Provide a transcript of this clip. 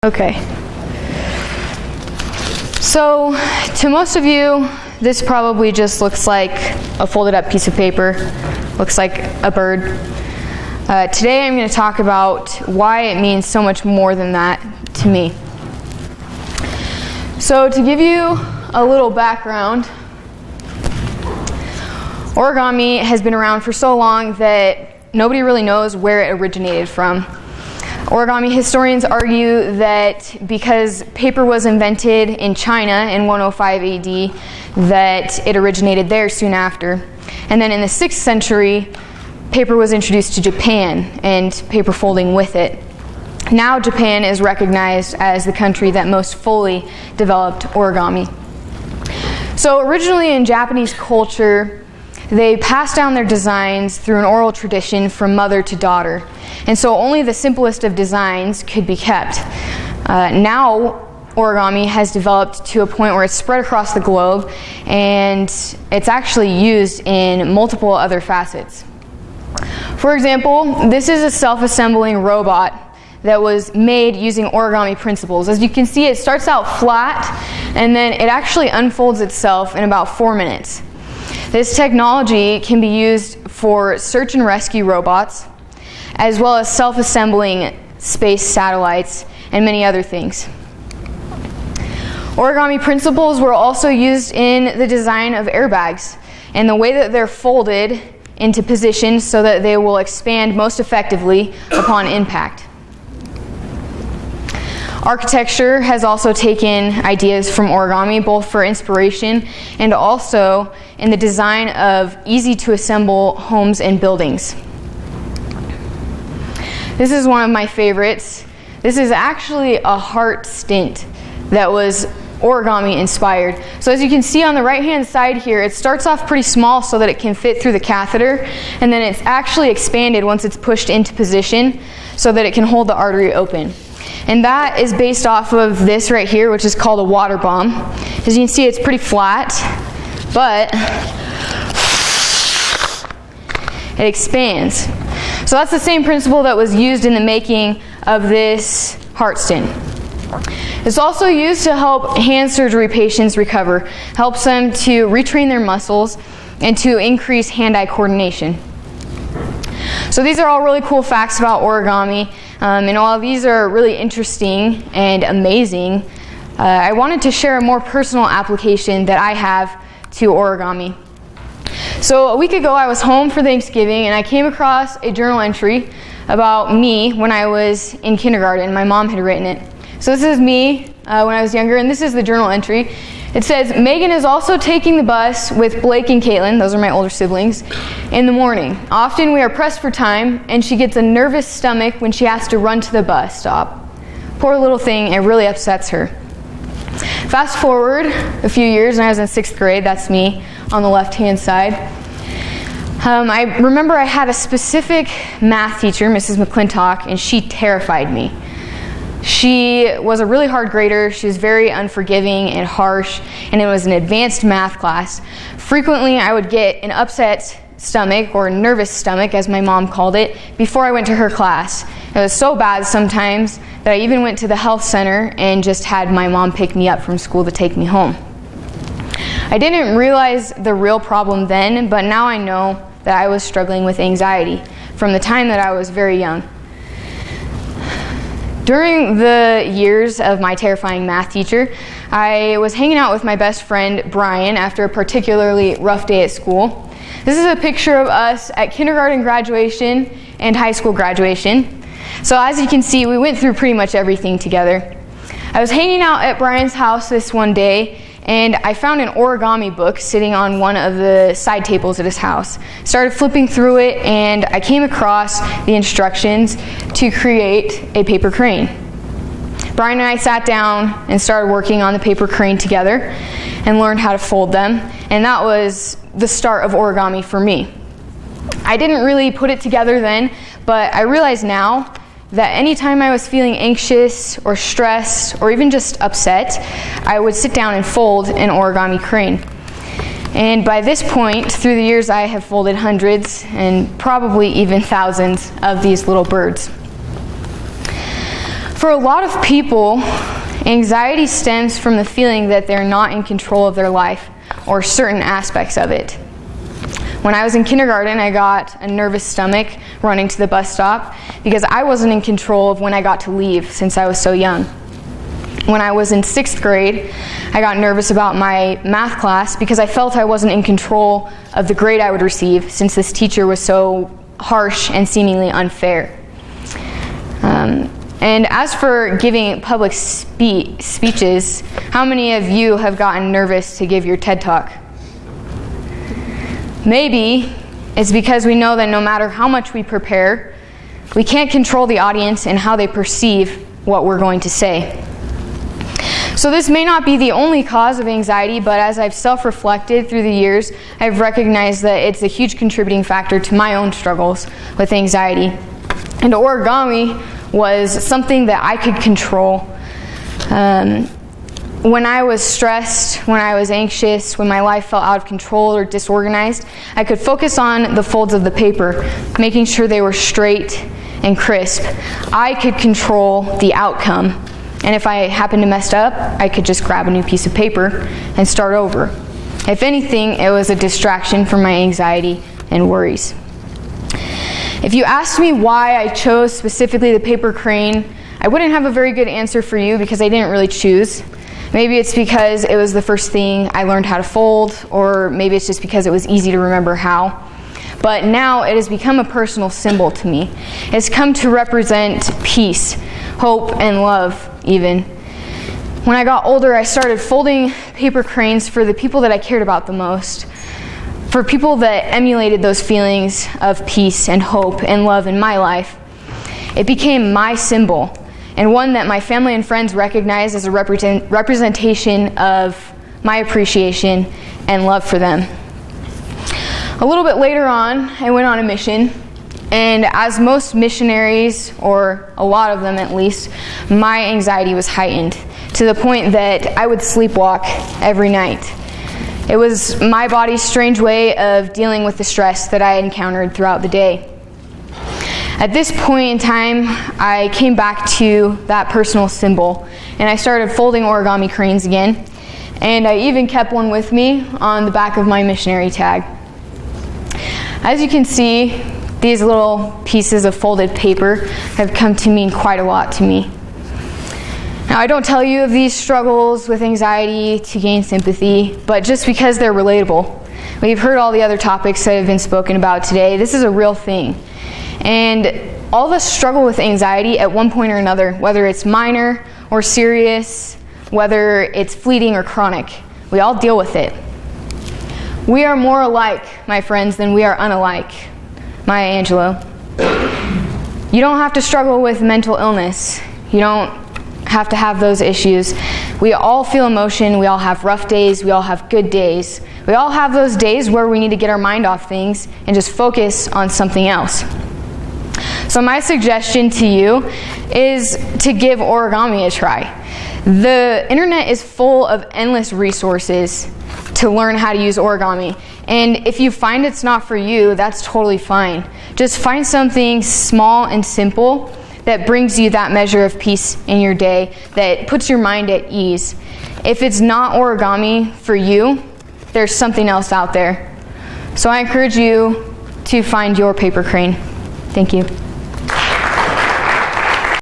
Okay. So, to most of you, this probably just looks like a folded up piece of paper. Looks like a bird. Today I'm going to talk about why it means so much more than that to me. So, to give you a little background, origami has been around for so long that nobody really knows where it originated from. Origami historians argue that because paper was invented in China in 105 AD, that it originated there soon after. And then in the 6th century, paper was introduced to Japan and paper folding with it. Now Japan is recognized as the country that most fully developed origami. So originally in Japanese culture, they passed down their designs through an oral tradition from mother to daughter. And so only the simplest of designs could be kept. Now origami has developed to a point where it's spread across the globe and it's actually used in multiple other facets. For example, this is a self-assembling robot that was made using origami principles. As you can see, it starts out flat and then it actually unfolds itself in about 4 minutes. This technology can be used for search and rescue robots, as well as self-assembling space satellites and many other things. Origami principles were also used in the design of airbags and the way that they're folded into position so that they will expand most effectively upon impact. Architecture has also taken ideas from origami, both for inspiration and also in the design of easy-to-assemble homes and buildings. This is one of my favorites. This is actually a heart stint that was origami inspired. So as you can see on the right-hand side here, it starts off pretty small so that it can fit through the catheter, and then it's actually expanded once it's pushed into position so that it can hold the artery open. And that is based off of this right here, which is called a water bomb. As you can see, it's pretty flat, but it expands. So that's the same principle that was used in the making of this heart stent. It's also used to help hand surgery patients recover, helps them to retrain their muscles and to increase hand-eye coordination. So these are all really cool facts about origami. And while these are really interesting and amazing, I wanted to share a more personal application that I have to origami. So a week ago I was home for Thanksgiving and I came across a journal entry about me when I was in kindergarten. My mom had written it. So this is me when I was younger, and this is the journal entry. It says, Megan is also taking the bus with Blake and Caitlin, those are my older siblings, in the morning. Often we are pressed for time, and she gets a nervous stomach when she has to run to the bus stop. Poor little thing, it really upsets her. Fast forward a few years, and I was in 6th grade, that's me on the left-hand side. I remember I had a specific math teacher, Mrs. McClintock, and she terrified me. She was a really hard grader. She was very unforgiving and harsh, and it was an advanced math class. Frequently, I would get an upset stomach, or nervous stomach, as my mom called it, before I went to her class. It was so bad sometimes that I even went to the health center and just had my mom pick me up from school to take me home. I didn't realize the real problem then, but now I know that I was struggling with anxiety from the time that I was very young. During the years of my terrifying math teacher, I was hanging out with my best friend Brian after a particularly rough day at school. This is a picture of us at kindergarten graduation and high school graduation. So as you can see, we went through pretty much everything together. I was hanging out at Brian's house this one day, and I found an origami book sitting on one of the side tables at his house. Started flipping through it, and I came across the instructions to create a paper crane. Brian and I sat down and started working on the paper crane together and learned how to fold them, and that was the start of origami for me. I didn't really put it together then, but I realize now that anytime I was feeling anxious or stressed or even just upset, I would sit down and fold an origami crane. And by this point, through the years, I have folded hundreds and probably even thousands of these little birds. For a lot of people, anxiety stems from the feeling that they're not in control of their life or certain aspects of it. When I was in kindergarten, I got a nervous stomach running to the bus stop because I wasn't in control of when I got to leave since I was so young. When I was in 6th grade, I got nervous about my math class because I felt I wasn't in control of the grade I would receive since this teacher was so harsh and seemingly unfair. And as for giving public speeches, how many of you have gotten nervous to give your TED Talk? Maybe it's because we know that no matter how much we prepare, we can't control the audience and how they perceive what we're going to say. So this may not be the only cause of anxiety, but as I've self-reflected through the years, I've recognized that it's a huge contributing factor to my own struggles with anxiety. And origami was something that I could control. When I was stressed, when I was anxious, when my life felt out of control or disorganized, I could focus on the folds of the paper, making sure they were straight and crisp. I could control the outcome. And if I happened to mess up, I could just grab a new piece of paper and start over. If anything, it was a distraction from my anxiety and worries. If you asked me why I chose specifically the paper crane, I wouldn't have a very good answer for you because I didn't really choose. Maybe it's because it was the first thing I learned how to fold, or maybe it's just because it was easy to remember how. But now it has become a personal symbol to me. It's come to represent peace, hope, and love even. When I got older, I started folding paper cranes for the people that I cared about the most, for people that emulated those feelings of peace and hope and love in my life. It became my symbol, and one that my family and friends recognized as a representation of my appreciation and love for them. A little bit later on, I went on a mission, and as most missionaries, or a lot of them at least, my anxiety was heightened to the point that I would sleepwalk every night. It was my body's strange way of dealing with the stress that I encountered throughout the day. At this point in time, I came back to that personal symbol, and I started folding origami cranes again, and I even kept one with me on the back of my missionary tag. As you can see, these little pieces of folded paper have come to mean quite a lot to me. Now, I don't tell you of these struggles with anxiety to gain sympathy, but just because they're relatable. We've heard all the other topics that have been spoken about today. This is a real thing. And all of us struggle with anxiety at one point or another, whether it's minor or serious, whether it's fleeting or chronic. We all deal with it. We are more alike, my friends, than we are unalike. Maya Angelou. You don't have to struggle with mental illness. You don't have to have those issues. We all feel emotion. We all have rough days. We all have good days. We all have those days where we need to get our mind off things and just focus on something else. So my suggestion to you is to give origami a try. The internet is full of endless resources to learn how to use origami. And if you find it's not for you, that's totally fine. Just find something small and simple that brings you that measure of peace in your day, that puts your mind at ease. If it's not origami for you, there's something else out there. So I encourage you to find your paper crane. Thank you.